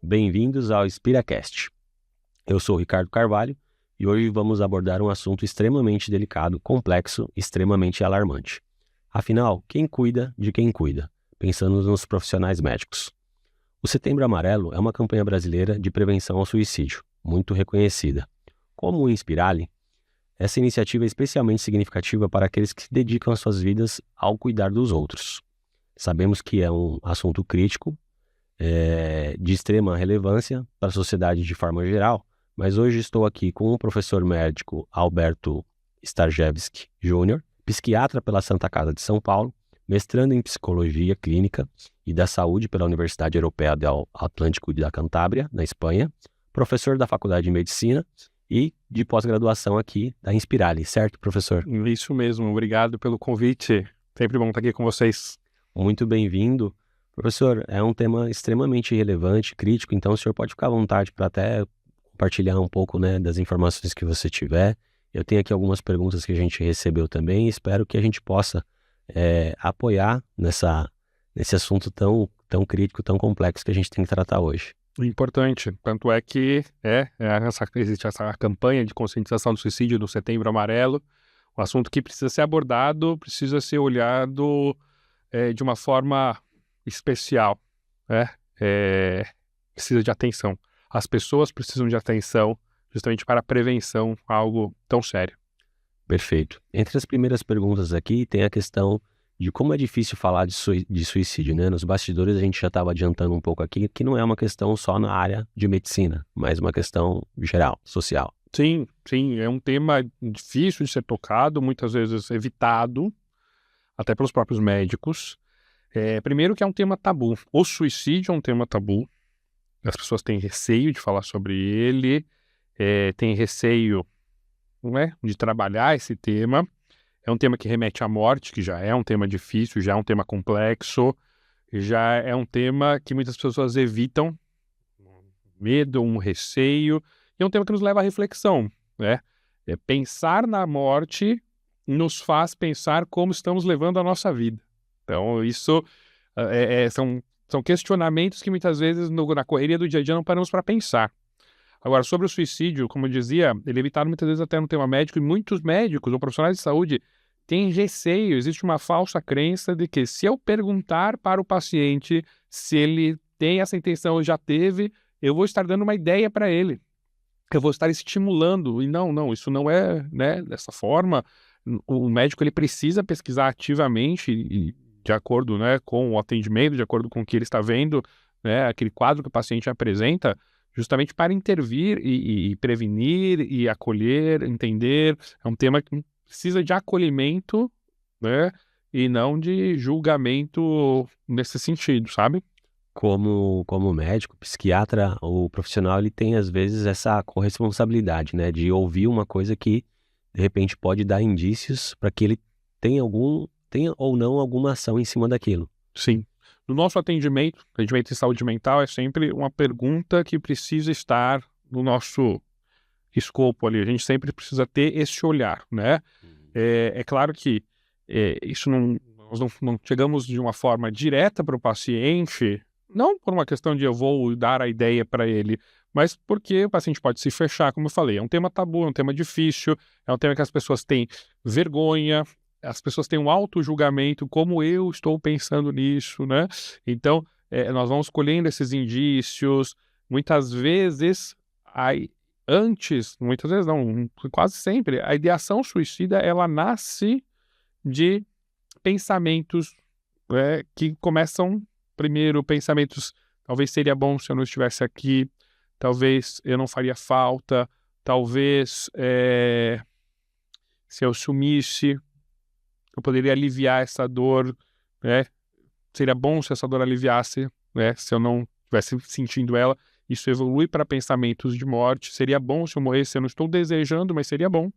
bem-vindos ao InspiraCast. Eu sou o Ricardo Carvalho e hoje vamos abordar um assunto extremamente delicado, complexo, extremamente alarmante. Afinal, quem cuida de quem cuida? Pensando nos profissionais médicos. O Setembro Amarelo é uma campanha brasileira de prevenção ao suicídio, muito reconhecida. Como o Inspirali, essa iniciativa é especialmente significativa para aqueles que se dedicam as suas vidas ao cuidar dos outros. Sabemos que é um assunto crítico, de extrema relevância para a sociedade de forma geral, mas hoje estou aqui com o professor médico Alberto Starjewski Jr., psiquiatra pela Santa Casa de São Paulo, mestrando em Psicologia Clínica e da Saúde pela Universidade Europeia do Atlântico da Cantábria, na Espanha, professor da Faculdade de Medicina e de pós-graduação aqui da Inspirali, certo, professor? Isso mesmo, obrigado pelo convite. Sempre bom estar aqui com vocês. Muito bem-vindo. Professor, é um tema extremamente relevante, crítico, então o senhor pode ficar à vontade para até compartilhar um pouco, das informações que você tiver. Eu tenho aqui algumas perguntas que a gente recebeu também e espero que a gente possa apoiar nesse assunto tão crítico, tão complexo que a gente tem que tratar hoje. Importante, tanto é que existe essa campanha de conscientização do suicídio no Setembro Amarelo, um assunto que precisa ser abordado, precisa ser olhado de uma forma especial, precisa de atenção. As pessoas precisam de atenção justamente para a prevenção a algo tão sério. Perfeito. Entre as primeiras perguntas aqui tem a questão de como é difícil falar de suicídio, né? Nos bastidores a gente já estava adiantando um pouco aqui que não é uma questão só na área de medicina, mas uma questão geral, social. Sim, é um tema difícil de ser tocado, muitas vezes evitado, até pelos próprios médicos. Primeiro que é um tema tabu. O suicídio é um tema tabu. As pessoas têm receio de falar sobre ele, têm receio, de trabalhar esse tema. É um tema que remete à morte, que já é um tema difícil, já é um tema complexo, já é um tema que muitas pessoas evitam, medo, um receio, e é um tema que nos leva à reflexão, pensar na morte nos faz pensar como estamos levando a nossa vida. Então, isso são questionamentos que muitas vezes na correria do dia a dia não paramos para pensar. Agora, sobre o suicídio, como eu dizia, ele é evitado muitas vezes até no tema médico, e muitos médicos ou profissionais de saúde têm receio, existe uma falsa crença de que se eu perguntar para o paciente se ele tem essa intenção ou já teve, eu vou estar dando uma ideia para ele, eu vou estar estimulando, e não, isso não é dessa forma. O médico ele precisa pesquisar ativamente e de acordo com o atendimento, de acordo com o que ele está vendo, aquele quadro que o paciente apresenta, justamente para intervir e prevenir e acolher, entender. É um tema que precisa de acolhimento, e não de julgamento nesse sentido, sabe? Como médico, psiquiatra, o profissional ele tem às vezes essa corresponsabilidade, de ouvir uma coisa que de repente pode dar indícios para que ele tenha ou não alguma ação em cima daquilo. Sim. No nosso atendimento em saúde mental é sempre uma pergunta que precisa estar no nosso escopo ali. A gente sempre precisa ter esse olhar, É claro que nós não chegamos de uma forma direta para o paciente, não por uma questão de eu vou dar a ideia para ele, mas porque o paciente pode se fechar, como eu falei. É um tema tabu, é um tema difícil, é um tema que as pessoas têm vergonha, as pessoas têm um auto-julgamento, como eu estou pensando nisso, Então, nós vamos colhendo esses indícios, muitas vezes, muitas vezes não, quase sempre, a ideação suicida, ela nasce de pensamentos que começam, primeiro, pensamentos, talvez seria bom se eu não estivesse aqui, talvez eu não faria falta, talvez se eu sumisse, eu poderia aliviar essa dor, Seria bom se essa dor aliviasse, se eu não estivesse sentindo ela. Isso evolui para pensamentos de morte. Seria bom se eu morresse, eu não estou desejando, mas seria bom.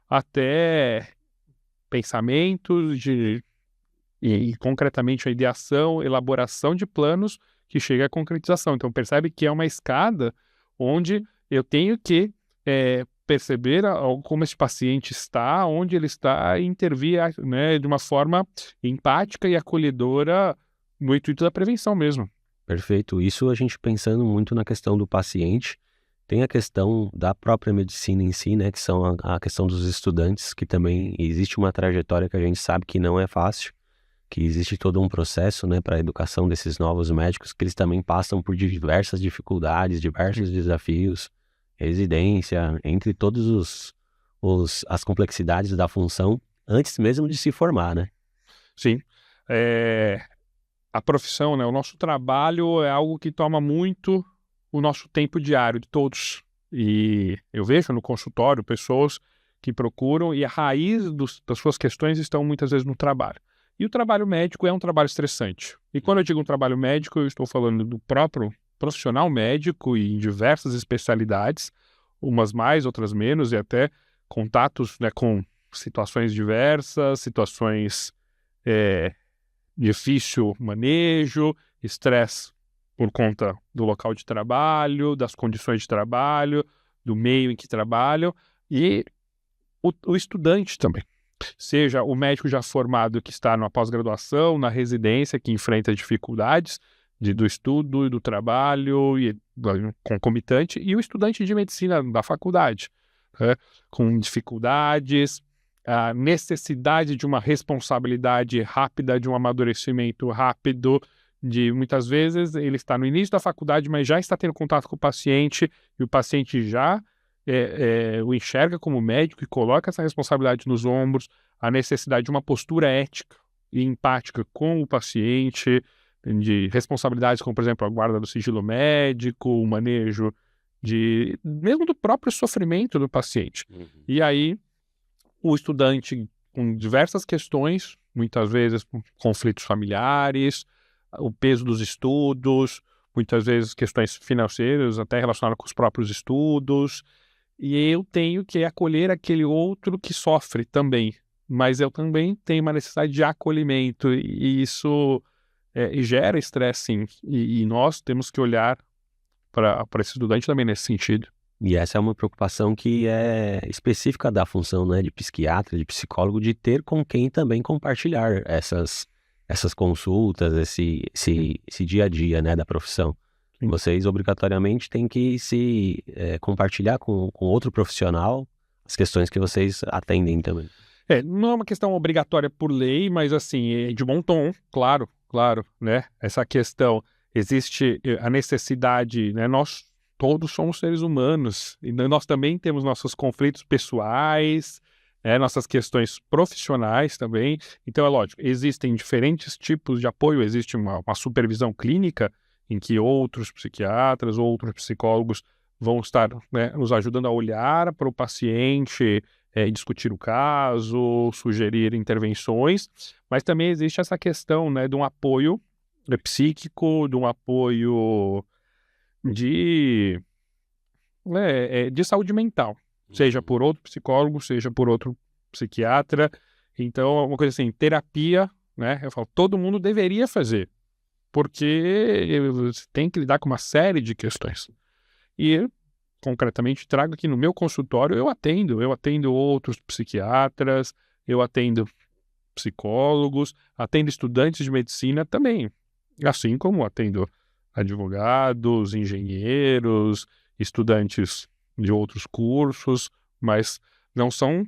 Até pensamentos e concretamente a ideação, elaboração de planos que chega à concretização. Então percebe que é uma escada onde eu tenho que perceber como esse paciente está, onde ele está, e intervir de uma forma empática e acolhedora no intuito da prevenção mesmo. Perfeito. Isso a gente pensando muito na questão do paciente. Tem a questão da própria medicina em si, né? Que são a questão dos estudantes, que também existe uma trajetória que a gente sabe que não é fácil, que existe todo um processo, né, para a educação desses novos médicos, que eles também passam por diversas dificuldades, diversos desafios, residência, entre todos as complexidades da função, antes mesmo de se formar, né? Sim. A profissão, né, o nosso trabalho é algo que toma muito o nosso tempo diário de todos. E eu vejo no consultório pessoas que procuram e a raiz das suas questões estão muitas vezes no trabalho. E o trabalho médico é um trabalho estressante. E quando eu digo um trabalho médico, eu estou falando do próprio profissional médico e em diversas especialidades, umas mais, outras menos, e até contatos, né, com situações diversas, situações difícil manejo, estresse por conta do local de trabalho, das condições de trabalho, do meio em que trabalham, e o estudante também. Seja o médico já formado que está na pós-graduação, na residência, que enfrenta dificuldades do estudo e do trabalho e concomitante, e o estudante de medicina da faculdade, né, com dificuldades, a necessidade de uma responsabilidade rápida, de um amadurecimento rápido, de muitas vezes ele está no início da faculdade, mas já está tendo contato com o paciente, e o paciente já o enxerga como médico e coloca essa responsabilidade nos ombros, a necessidade de uma postura ética e empática com o paciente, de responsabilidades como, por exemplo, a guarda do sigilo médico, o manejo mesmo do próprio sofrimento do paciente. E aí, o estudante com diversas questões, muitas vezes com conflitos familiares, o peso dos estudos, muitas vezes questões financeiras, até relacionadas com os próprios estudos, e eu tenho que acolher aquele outro que sofre também, mas eu também tenho uma necessidade de acolhimento, e isso gera estresse, sim, e nós temos que olhar para esse estudante também nesse sentido. E essa é uma preocupação que é específica da função, né, de psiquiatra, de psicólogo, de ter com quem também compartilhar essas consultas, esse dia a dia, né, da profissão. Sim. Vocês obrigatoriamente têm que se compartilhar com outro profissional as questões que vocês atendem também. Não é uma questão obrigatória por lei, mas assim, é de bom tom, claro, né? Essa questão, existe a necessidade, né? Nós todos somos seres humanos e nós também temos nossos conflitos pessoais, nossas questões profissionais também. Então é lógico, existem diferentes tipos de apoio, existe uma supervisão clínica em que outros psiquiatras, outros psicólogos vão estar, né, nos ajudando a olhar para o paciente, discutir o caso, sugerir intervenções, mas também existe essa questão, né, de um apoio psíquico, de um apoio de saúde mental, seja por outro psicólogo, seja por outro psiquiatra. Então, uma coisa assim, terapia, né, eu falo, todo mundo deveria fazer, porque você tem que lidar com uma série de questões. E concretamente trago aqui no meu consultório, eu atendo outros psiquiatras, eu atendo psicólogos, atendo estudantes de medicina também, assim como atendo advogados, engenheiros, estudantes de outros cursos, mas não são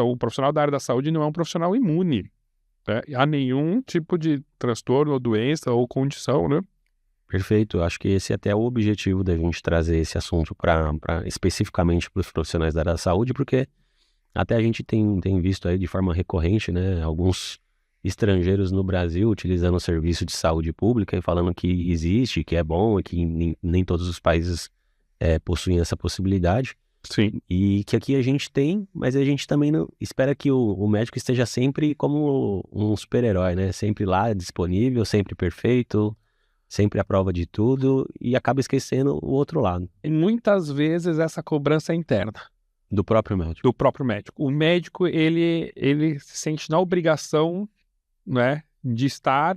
o profissional da área da saúde não é um profissional imune, né, a nenhum tipo de transtorno ou doença ou condição, né? Perfeito, eu acho que esse é até o objetivo da gente trazer esse assunto especificamente para os profissionais da área da saúde, porque até a gente tem visto aí de forma recorrente, né, alguns estrangeiros no Brasil utilizando o serviço de saúde pública e falando que existe, que é bom e que nem todos os países possuem essa possibilidade. Sim. E que aqui a gente tem, mas a gente também não espera que o médico esteja sempre como um super-herói, né? Sempre lá, disponível, sempre perfeito, sempre à prova de tudo, e acaba esquecendo o outro lado. E muitas vezes essa cobrança é interna. Do próprio médico. Do próprio médico. O médico, ele se sente na obrigação, né, de estar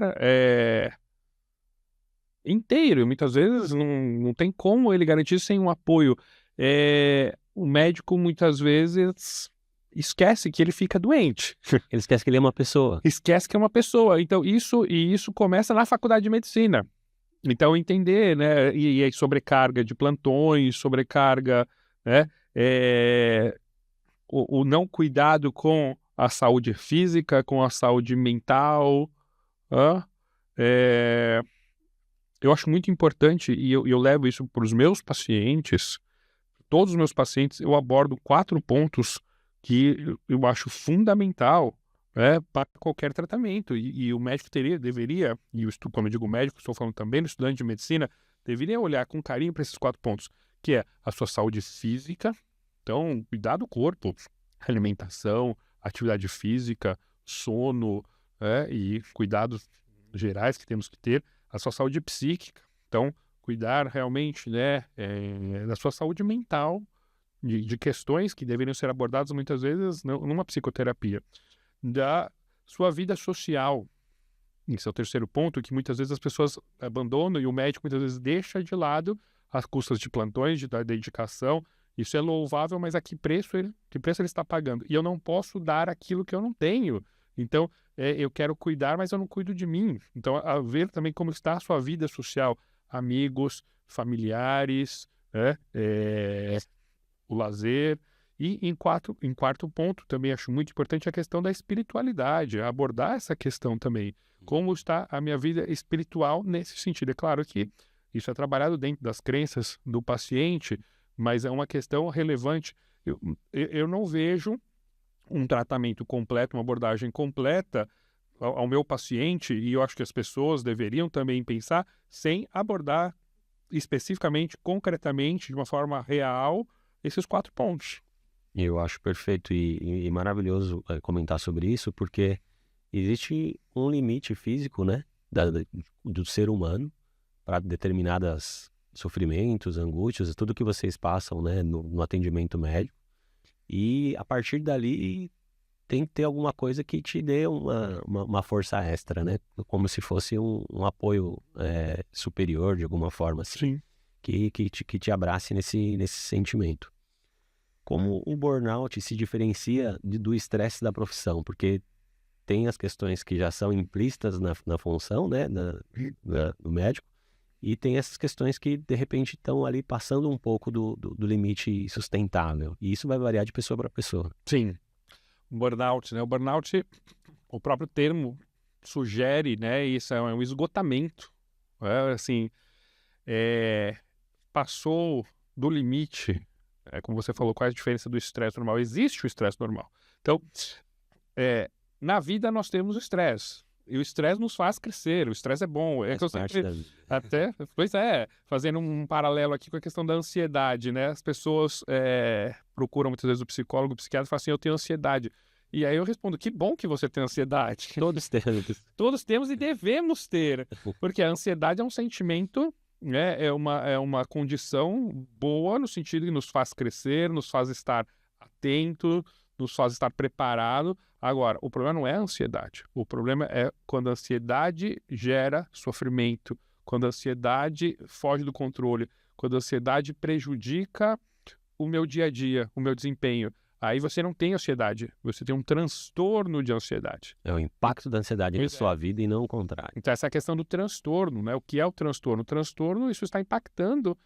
inteiro. E muitas vezes não tem como ele garantir sem um apoio. O médico, muitas vezes, esquece que ele fica doente. Ele esquece que ele é uma pessoa. Esquece que é uma pessoa. Então, isso começa na faculdade de medicina. Então, entender, né? E aí, sobrecarga de plantões, sobrecarga, né? O não cuidado com a saúde física, com a saúde mental. É, eu acho muito importante, e eu levo isso para os meus pacientes, todos os meus pacientes, eu abordo 4 pontos que eu acho fundamental, né, para qualquer tratamento. E o médico deveria, quando eu digo médico, estou falando também do estudante de medicina, deveria olhar com carinho para esses 4 pontos, que é a sua saúde física, então, cuidar do corpo, alimentação, atividade física, sono, e cuidados gerais que temos que ter, a sua saúde psíquica. Então, cuidar realmente, né, da sua saúde mental, de questões que deveriam ser abordadas muitas vezes numa psicoterapia. Da sua vida social. Esse é o terceiro ponto, que muitas vezes as pessoas abandonam e o médico muitas vezes deixa de lado as custas de plantões, da dedicação. Isso é louvável, mas a que preço ele está pagando? E eu não posso dar aquilo que eu não tenho. Então, eu quero cuidar, mas eu não cuido de mim. Então, a ver também como está a sua vida social. Amigos, familiares, o lazer. E em quarto ponto, também acho muito importante a questão da espiritualidade, abordar essa questão também. Como está a minha vida espiritual nesse sentido? É claro que isso é trabalhado dentro das crenças do paciente, mas é uma questão relevante. Eu não vejo um tratamento completo, uma abordagem completa ao meu paciente, e eu acho que as pessoas deveriam também pensar, sem abordar especificamente, concretamente, de uma forma real, esses 4 pontos. Eu acho perfeito e maravilhoso comentar sobre isso, porque existe um limite físico, né, do ser humano para determinados sofrimentos, angústias, tudo que vocês passam, né, no atendimento médico. E a partir dali tem que ter alguma coisa que te dê uma força extra, né, como se fosse um apoio superior de alguma forma, assim, Sim. que te abrace nesse sentimento. Como o burnout se diferencia do estresse da profissão, porque tem as questões que já são implícitas na função, né, do médico, e tem essas questões que, de repente, estão ali passando um pouco do limite sustentável. E isso vai variar de pessoa para pessoa. Sim. Burnout, né? O burnout, o próprio termo sugere, né? Isso é um esgotamento. Assim, passou do limite. Como você falou, qual é a diferença do estresse normal? Existe o estresse normal. Então, na vida nós temos o estresse. E o estresse nos faz crescer. O estresse é bom. Pois é, fazendo um paralelo aqui com a questão da ansiedade, né? As pessoas procuram muitas vezes o psicólogo, o psiquiatra e falam assim, eu tenho ansiedade. E aí eu respondo, que bom que você tem ansiedade. Todos temos. Todos temos e devemos ter. Porque a ansiedade é um sentimento, né? É uma condição boa no sentido que nos faz crescer, nos faz estar atento, nos faz estar preparado. Agora, o problema não é a ansiedade. O problema é quando a ansiedade gera sofrimento, quando a ansiedade foge do controle, quando a ansiedade prejudica o meu dia a dia, o meu desempenho. Aí você não tem ansiedade, você tem um transtorno de ansiedade. É o impacto da ansiedade na sua vida e não o contrário. Então, essa é a questão do transtorno, né? O que é o transtorno? O transtorno, isso está impactando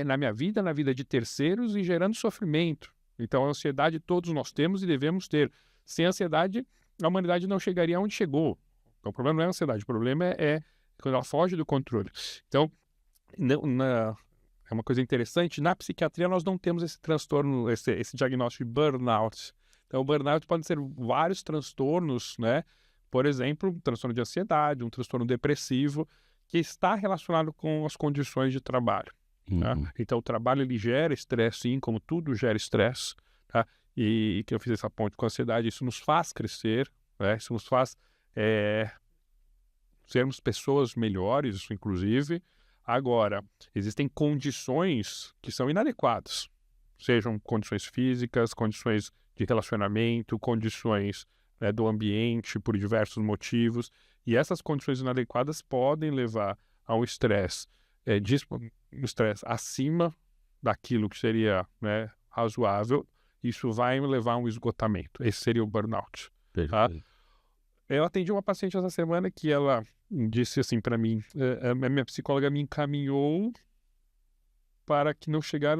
na minha vida, na vida de terceiros e gerando sofrimento. Então, a ansiedade todos nós temos e devemos ter. Sem ansiedade, a humanidade não chegaria onde chegou. Então, o problema não é a ansiedade, o problema é quando ela foge do controle. Então, é uma coisa interessante, na psiquiatria nós não temos esse transtorno, esse diagnóstico de burnout. Então, o burnout pode ser vários transtornos, né? Por exemplo, um transtorno de ansiedade, um transtorno depressivo, que está relacionado com as condições de trabalho. Tá? Então, o trabalho ele gera estresse, sim, como tudo gera estresse. Tá? E que eu fiz essa ponte com a ansiedade, isso nos faz crescer, né? Isso nos faz sermos pessoas melhores, inclusive. Agora, existem condições que são inadequadas, sejam condições físicas, condições de relacionamento, condições do ambiente, por diversos motivos, e essas condições inadequadas podem levar a um estresse, um estresse acima daquilo que seria, né, razoável. Isso vai levar a um esgotamento. Esse seria o burnout. Perfeito. Tá? Eu atendi uma paciente essa semana que ela disse assim para mim, a minha psicóloga me encaminhou para que não chegar,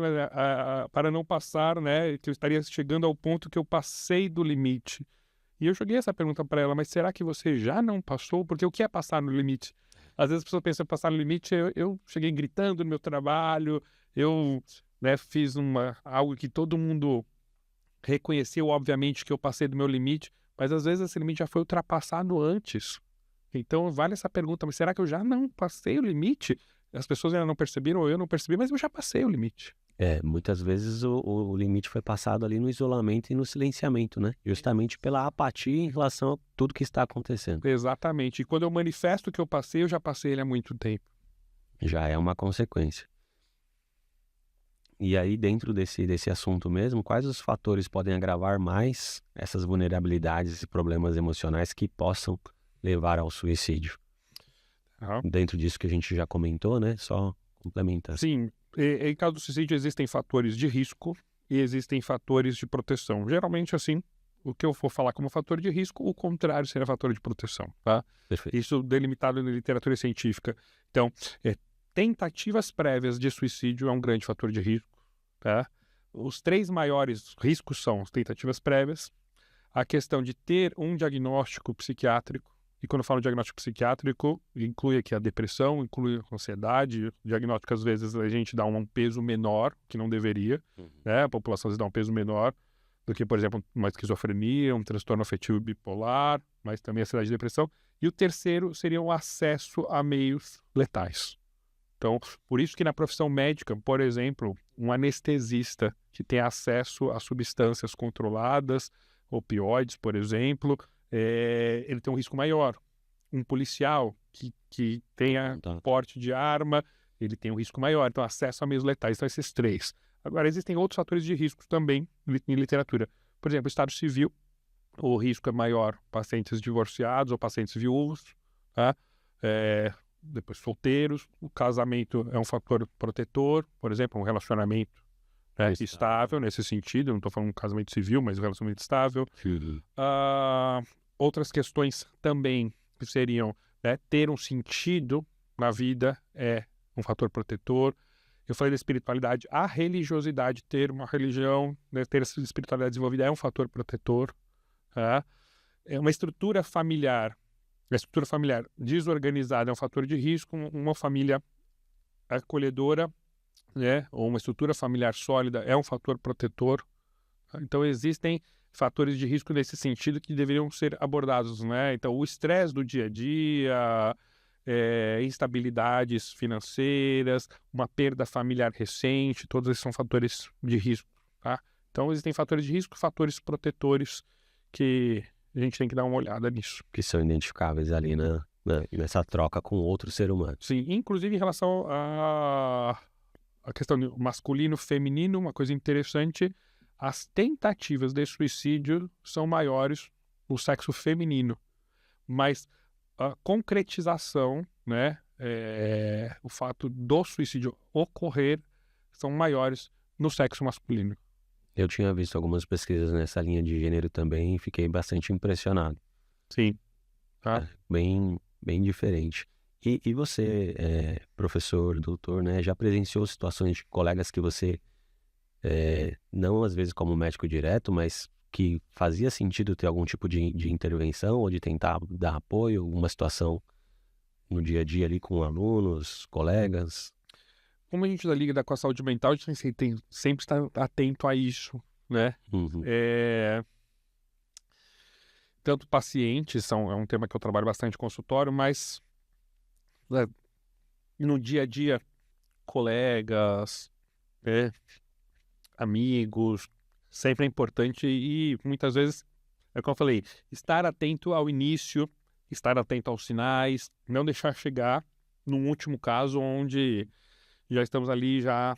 para não passar, né, que eu estaria chegando ao ponto que eu passei do limite. E eu joguei essa pergunta para ela, mas será que você já não passou? Porque o que é passar no limite? Às vezes as pessoas pensam em passar no limite, eu cheguei gritando no meu trabalho, eu, né, fiz algo que todo mundo reconheceu, obviamente, que eu passei do meu limite, mas às vezes esse limite já foi ultrapassado antes. Então vale essa pergunta, mas será que eu já não passei o limite? As pessoas ainda não perceberam, ou eu não percebi, mas eu já passei o limite. Muitas vezes o limite foi passado ali no isolamento e no silenciamento, né? Justamente pela apatia em relação a tudo que está acontecendo. Exatamente. E quando eu manifesto que eu passei, eu já passei ele há muito tempo. Já é uma consequência. E aí, dentro desse assunto mesmo, quais os fatores podem agravar mais essas vulnerabilidades e problemas emocionais que possam levar ao suicídio? Dentro disso que a gente já comentou, né? Só complementar. Sim, em caso do suicídio existem fatores de risco e existem fatores de proteção. Geralmente, assim, o que eu for falar como fator de risco, o contrário seria fator de proteção, tá? Perfeito. Isso delimitado na literatura científica. Então, tentativas prévias de suicídio é um grande fator de risco, tá? Os 3 maiores riscos são as tentativas prévias, a questão de ter um diagnóstico psiquiátrico, e quando eu falo diagnóstico psiquiátrico, inclui aqui a depressão, inclui a ansiedade. O diagnóstico, às vezes, a gente dá um peso menor, que não deveria, né? A população às vezes dá um peso menor do que, por exemplo, uma esquizofrenia, um transtorno afetivo bipolar, mas também a ansiedade e depressão. E o terceiro seria o acesso a meios letais. Então, por isso que na profissão médica, por exemplo, um anestesista que tem acesso a substâncias controladas, opioides, por exemplo, ele tem um risco maior. Um policial que tenha porte de arma, ele tem um risco maior. Então, acesso a meios letais. Então, esses 3. Agora, existem outros fatores de risco também em literatura. Por exemplo, estado civil, o risco é maior pacientes divorciados ou pacientes viúvos, tá? Depois solteiros, o casamento é um fator protetor, por exemplo, um relacionamento estável nesse sentido, não estou falando um casamento civil, mas um relacionamento estável. Outras questões também que seriam, né, ter um sentido na vida é um fator protetor. Eu falei da espiritualidade, a religiosidade, ter uma religião, né, ter essa espiritualidade desenvolvida é um fator protetor. Tá? É uma estrutura familiar. A estrutura familiar desorganizada é um fator de risco. Uma família acolhedora, né, ou uma estrutura familiar sólida é um fator protetor. Então, existem fatores de risco nesse sentido que deveriam ser abordados, né? Então, o estresse do dia a dia, instabilidades financeiras, uma perda familiar recente, todos esses são fatores de risco, tá? Então, existem fatores de risco, fatores protetores que a gente tem que dar uma olhada nisso. Que são identificáveis ali nessa troca com outro ser humano. Sim, inclusive em relação a questão do masculino, feminino, uma coisa interessante, as tentativas de suicídio são maiores no sexo feminino, mas a concretização, né, o fato do suicídio ocorrer, são maiores no sexo masculino. Eu tinha visto algumas pesquisas nessa linha de gênero também e fiquei bastante impressionado. Sim. Tá? Bem diferente. E você, professor, doutor, né, já presenciou situações de colegas que você, não às vezes como médico direto, mas que fazia sentido ter algum tipo de intervenção ou de tentar dar apoio, alguma situação no dia a dia ali com alunos, colegas? Como a gente lida com a saúde mental, a gente tem sempre estar atento a isso, né? Uhum. Tanto pacientes, é um tema que eu trabalho bastante em consultório, mas no dia a dia, colegas, amigos, sempre é importante e muitas vezes, é como eu falei, estar atento ao início, estar atento aos sinais, não deixar chegar num último caso onde já estamos ali já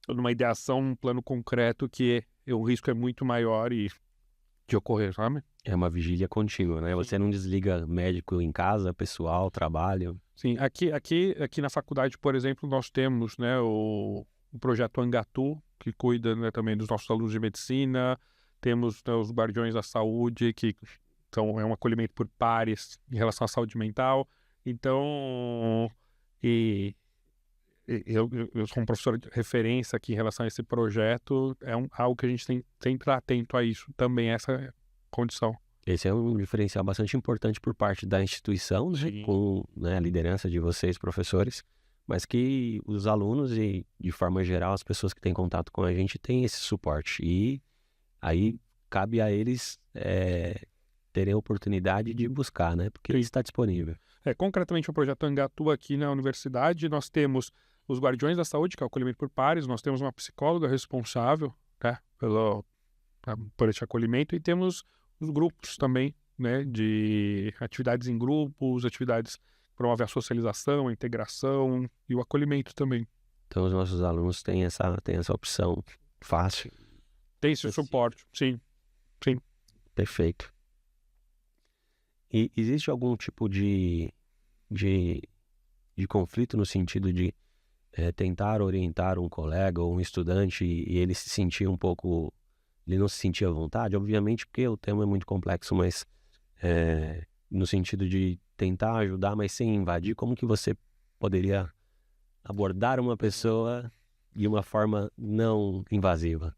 numa ideação, um plano concreto que o risco é muito maior de ocorrer, sabe? É uma vigília contínua, né? Sim. Você não desliga médico em casa, pessoal, trabalho. Sim, aqui na faculdade, por exemplo, nós temos, né, o projeto Angatu, que cuida, né, também dos nossos alunos de medicina, temos, né, os guardiões da saúde, que Então, é um acolhimento por pares em relação à saúde mental. Então, eu sou um professor de referência aqui em relação a esse projeto. Algo que a gente tem sempre estar atento a isso também, essa condição. Esse é um diferencial bastante importante por parte da instituição, né, Sim. com, né, a liderança de vocês, professores, mas que os alunos e, de forma geral, as pessoas que têm contato com a gente têm esse suporte. E aí cabe a eles terem a oportunidade de buscar, né, porque ele está disponível. Concretamente, o projeto Angatu aqui na universidade, nós temos os Guardiões da Saúde, que é o acolhimento por pares, nós temos uma psicóloga responsável, né, por esse acolhimento, e temos os grupos também, né, de atividades em grupos, atividades que promovem a socialização, a integração e o acolhimento também. Então os nossos alunos têm essa opção fácil. Tem esse suporte, sim. Perfeito. E existe algum tipo de conflito no sentido de tentar orientar um colega ou um estudante e ele se sentir um pouco... Ele não se sentia à vontade? Obviamente, porque o tema é muito complexo, mas no sentido de tentar ajudar, mas sem invadir, como que você poderia abordar uma pessoa de uma forma não invasiva?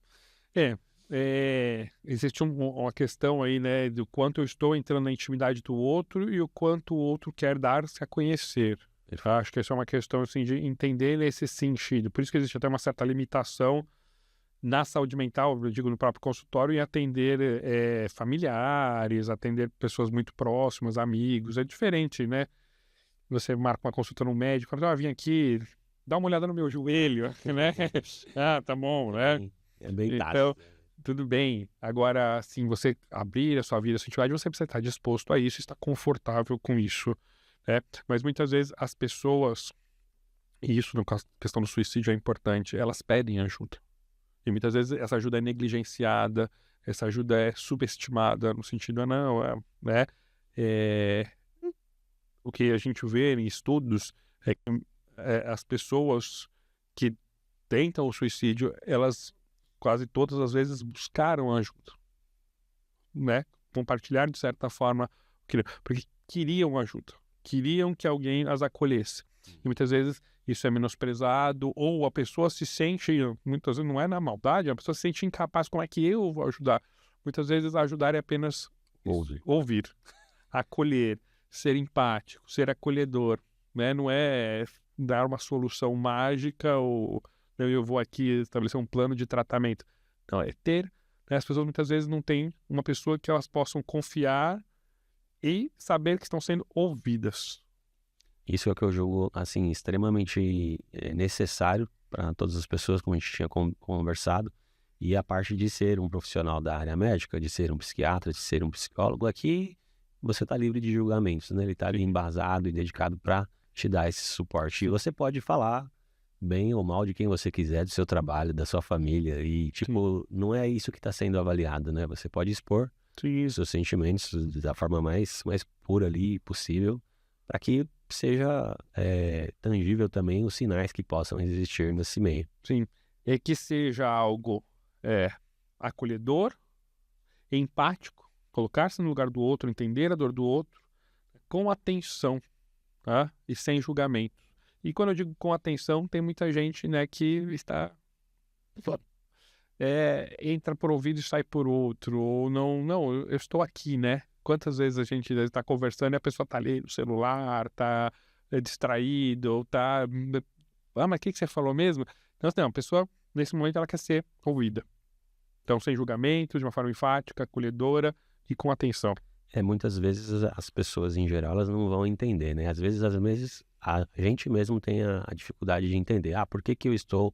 Existe uma questão aí, né, do quanto eu estou entrando na intimidade do outro e o quanto o outro quer dar-se a conhecer. Eu acho que essa é uma questão assim, de entender nesse sentido. Por isso que existe até uma certa limitação na saúde mental, eu digo no próprio consultório, em atender familiares, atender pessoas muito próximas, amigos. É diferente, né? Você marca uma consulta no médico, vem aqui, dá uma olhada no meu joelho, né? Tá bom, né? É bem tático. Então, tudo bem. Agora, assim, você abrir a sua vida, a sua intimidade, você precisa estar disposto a isso, estar confortável com isso, né? Mas muitas vezes as pessoas, e isso na questão do suicídio é importante, elas pedem ajuda. E muitas vezes essa ajuda é negligenciada, essa ajuda é subestimada, no sentido, o que a gente vê em estudos é que as pessoas que tentam o suicídio, elas quase todas as vezes buscaram ajuda, né? Compartilhar de certa forma, porque queriam ajuda, queriam que alguém as acolhesse. E muitas vezes isso é menosprezado, ou a pessoa se sente, muitas vezes não é na maldade, a pessoa se sente incapaz, como é que eu vou ajudar? Muitas vezes ajudar é apenas ouvir, acolher, ser empático, ser acolhedor, né? Não é dar uma solução mágica ou eu vou aqui estabelecer um plano de tratamento. Não, é ter, né? As pessoas muitas vezes não têm uma pessoa que elas possam confiar e saber que estão sendo ouvidas. Isso é o que eu julgo, assim, extremamente necessário para todas as pessoas, como a gente tinha conversado. E a parte de ser um profissional da área médica, de ser um psiquiatra, de ser um psicólogo, aqui você está livre de julgamentos, né? Ele está ali embasado e dedicado para te dar esse suporte. E você pode falar bem ou mal de quem você quiser, do seu trabalho, da sua família. E, não é isso que está sendo avaliado, né? Você pode expor seus sentimentos da forma mais pura ali possível, para que seja tangível também os sinais que possam existir nesse meio. Sim, é que seja algo acolhedor, empático, colocar-se no lugar do outro, entender a dor do outro, com atenção, tá? E sem julgamento. E quando eu digo com atenção, tem muita gente, né, que está entra por um ouvido e sai por outro, ou não, eu estou aqui, né? Quantas vezes a gente está conversando e a pessoa está ali no celular, está distraído, ou está... mas o que você falou mesmo? Então, assim, a pessoa, nesse momento, ela quer ser ouvida. Então, sem julgamento, de uma forma enfática, acolhedora e com atenção. Muitas vezes as pessoas, em geral, elas não vão entender, né? Às vezes a gente mesmo tem a dificuldade de entender. Por que eu estou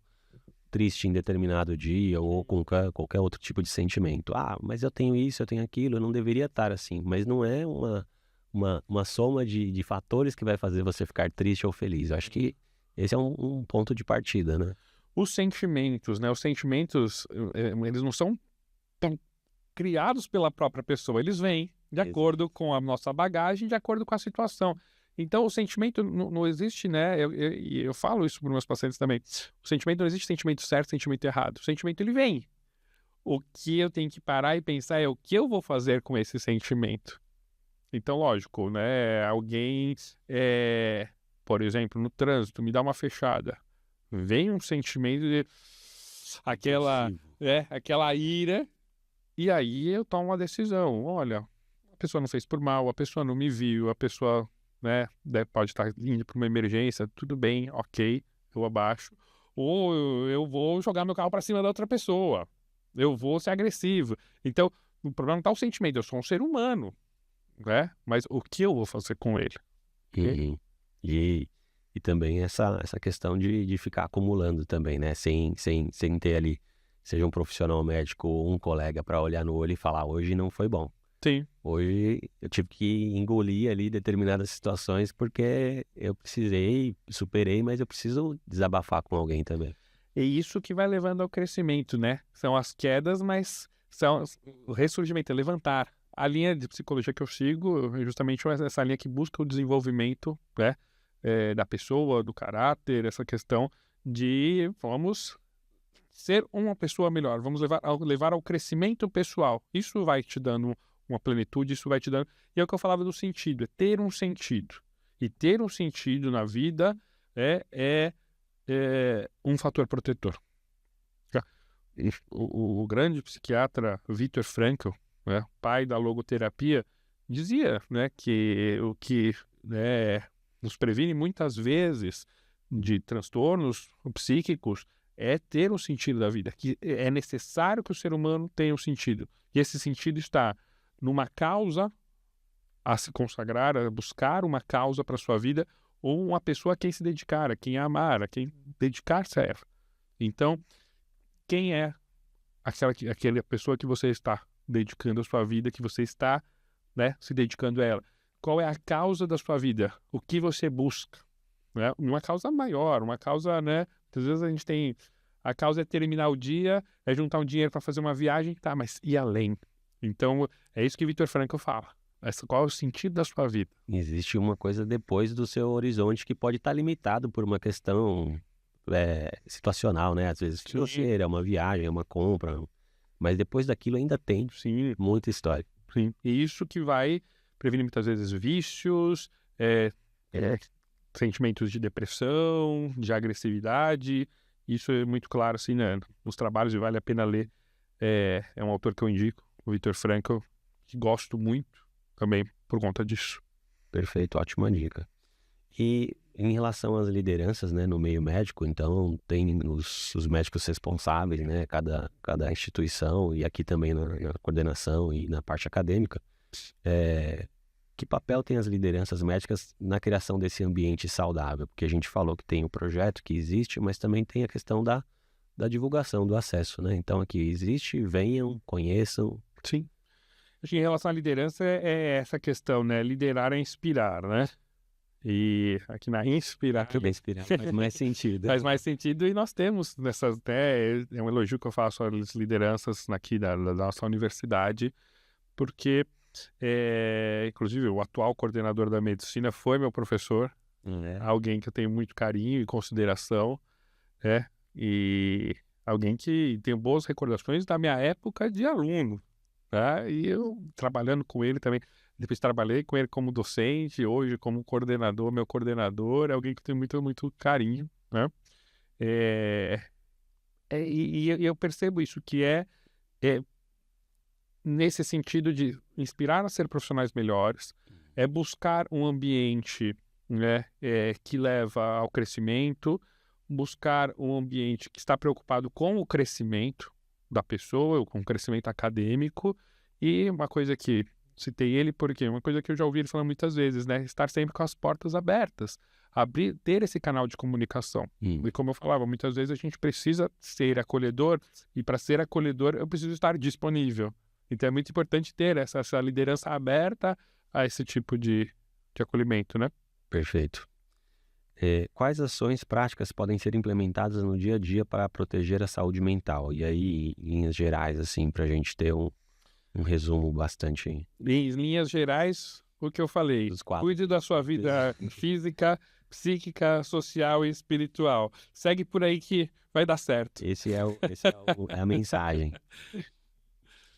triste em determinado dia ou com qualquer outro tipo de sentimento? Mas eu tenho isso, eu tenho aquilo, eu não deveria estar assim. Mas não é uma soma de fatores que vai fazer você ficar triste ou feliz. Eu acho que esse é um ponto de partida, né? Os sentimentos, né? Os sentimentos, eles não são tão criados pela própria pessoa. Eles vêm de acordo com a nossa bagagem, de acordo com a situação. Então, o sentimento não existe, né? Eu falo isso para os meus pacientes também. O sentimento não existe sentimento certo, sentimento errado. O sentimento, ele vem. O que eu tenho que parar e pensar é o que eu vou fazer com esse sentimento. Então, lógico, né? Alguém, por exemplo, no trânsito, me dá uma fechada. Vem um sentimento de aquela ira, e aí eu tomo uma decisão. Olha, a pessoa não fez por mal, a pessoa não me viu, a pessoa, né, pode estar indo para uma emergência, tudo bem, ok, eu abaixo. Ou eu vou jogar meu carro para cima da outra pessoa. Eu vou ser agressivo. Então, o problema não está o sentimento, eu sou um ser humano, né? Mas o que eu vou fazer com ele? Uhum. E também essa questão de ficar acumulando também, né? Sem ter ali, seja um profissional médico ou um colega para olhar no olho e falar, hoje não foi bom. Sim. Hoje eu tive que engolir ali determinadas situações porque eu precisei, superei, mas eu preciso desabafar com alguém também. É isso que vai levando ao crescimento, né? São as quedas, mas são o ressurgimento, é levantar. A linha de psicologia que eu sigo é justamente essa linha que busca o desenvolvimento, né? Da pessoa, do caráter, essa questão de vamos ser uma pessoa melhor, vamos levar ao crescimento pessoal. Isso vai te dando uma plenitude, isso vai te dando... E é o que eu falava do sentido, é ter um sentido. E ter um sentido na vida é um fator protetor. O grande psiquiatra Viktor Frankl, né, pai da logoterapia, dizia, né, que o que nos previne muitas vezes de transtornos psíquicos é ter um sentido da vida, que é necessário que o ser humano tenha um sentido. E esse sentido está numa causa a se consagrar, a buscar uma causa para a sua vida, ou uma pessoa a quem se dedicar, a quem amar, a quem dedicar-se a ela. Então, quem é aquela pessoa que você está dedicando a sua vida, que você está, né, se dedicando a ela? Qual é a causa da sua vida? O que você busca? Né? Uma causa maior, uma causa, né? Muitas vezes a gente tem... A causa é terminar o dia, é juntar um dinheiro para fazer uma viagem, tá, mas e além? Então, é isso que Viktor Frankl fala. Qual é o sentido da sua vida? Existe uma coisa depois do seu horizonte que pode estar limitado por uma questão situacional, né? Às vezes financeira, é uma viagem, é uma compra, mas depois daquilo ainda tem Sim, muita história. sim. E isso que vai prevenir muitas vezes vícios, sentimentos de depressão, de agressividade. Isso é muito claro, assim, né? Nos trabalhos, e vale a pena ler. É um autor que eu indico, o Viktor Frankl, que gosto muito também por conta disso. Perfeito, ótima dica. E em relação às lideranças, né, no meio médico, então tem os médicos responsáveis, né, cada instituição, e aqui também na coordenação e na parte acadêmica. Que papel tem as lideranças médicas na criação desse ambiente saudável? Porque a gente falou que tem o projeto que existe, mas também tem a questão da divulgação, do acesso, né? Então aqui existe, venham, conheçam. Sim. Acho que em relação à liderança é essa questão, né? Liderar é inspirar, né? E aqui na Inspirar... Inspirar faz mais sentido. Faz mais sentido, e nós temos nessas... é um elogio que eu faço às lideranças aqui da nossa universidade, porque, inclusive, o atual coordenador da medicina foi meu professor, alguém que eu tenho muito carinho e consideração, e alguém que tem boas recordações da minha época de aluno, tá? E eu trabalhando com ele também, depois trabalhei com ele como docente, hoje como coordenador, meu coordenador, é alguém que tem muito, muito carinho, né? E eu percebo isso, que é nesse sentido de inspirar a ser profissionais melhores, é buscar um ambiente, né, que leva ao crescimento, buscar um ambiente que está preocupado com o crescimento da pessoa, com o crescimento acadêmico, e uma coisa que citei ele porque uma coisa que eu já ouvi ele falando muitas vezes, né, estar sempre com as portas abertas, ter esse canal de comunicação. E como eu falava, muitas vezes a gente precisa ser acolhedor, e para ser acolhedor eu preciso estar disponível. Então é muito importante ter essa liderança aberta a esse tipo de acolhimento, né? Perfeito. Quais ações práticas podem ser implementadas no dia a dia para proteger a saúde mental? E aí, em linhas gerais, assim, para a gente ter um resumo bastante... Em linhas gerais, o que eu falei. Cuide da sua vida física, psíquica, social e espiritual. Segue por aí que vai dar certo. Esse é a mensagem.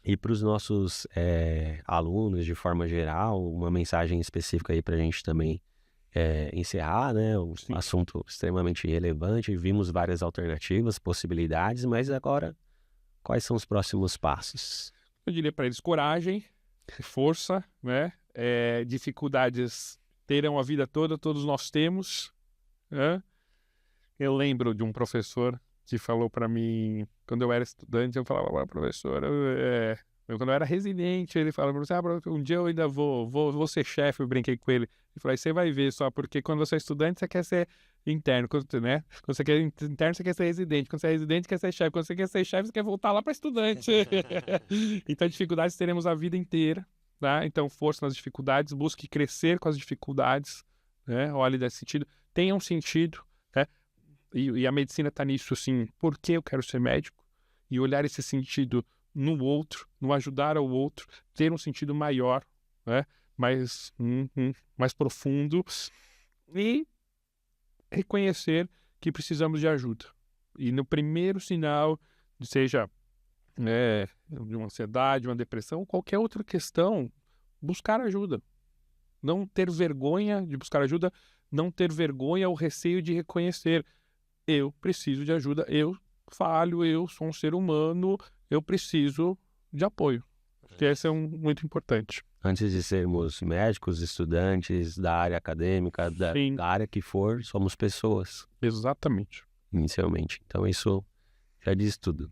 E para os nossos alunos, de forma geral, uma mensagem específica aí para a gente também encerrar, né? Um Sim. assunto extremamente relevante. Vimos várias alternativas, possibilidades, mas agora, quais são os próximos passos? Eu diria para eles coragem, força, né? Dificuldades terão a vida toda, todos nós temos, né? Eu lembro de um professor que falou para mim, quando eu era estudante, eu falava, professor, quando eu era residente, ele falava para você, um dia eu ainda vou ser chefe, eu brinquei com ele. Ele falou, aí você vai ver só, porque quando você é estudante, você quer ser interno, né? Quando você quer interno, você quer ser residente. Quando você é residente, quer ser chefe. Quando você quer ser chefe, você quer voltar lá para estudante. Então, dificuldades teremos a vida inteira, tá? Então, força nas dificuldades, busque crescer com as dificuldades, né? Olhe desse sentido, tenha um sentido, né? E a medicina está nisso, assim, por que eu quero ser médico? E olhar esse sentido no outro, no ajudar ao outro, ter um sentido maior, né? mais profundo, e reconhecer que precisamos de ajuda. E no primeiro sinal, seja de uma ansiedade, uma depressão, qualquer outra questão, buscar ajuda. Não ter vergonha de buscar ajuda, não ter vergonha ou receio de reconhecer. Eu preciso de ajuda, eu falho, eu sou um ser humano, eu preciso de apoio. Que esse é muito importante. Antes de sermos médicos, estudantes da área acadêmica, Sim. da área que for, somos pessoas, Exatamente. inicialmente. Então isso já diz tudo.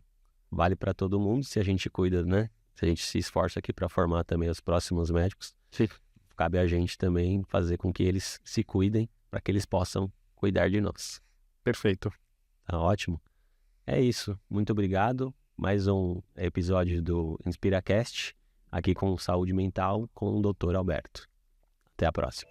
Vale para todo mundo se a gente cuida, né? Se a gente se esforça aqui para formar também os próximos médicos, Sim. cabe a gente também fazer com que eles se cuidem para que eles possam cuidar de nós. Perfeito. Tá ótimo. É isso. Muito obrigado. Mais um episódio do InspiraCast, aqui com Saúde Mental com o Dr. Alberto. Até a próxima.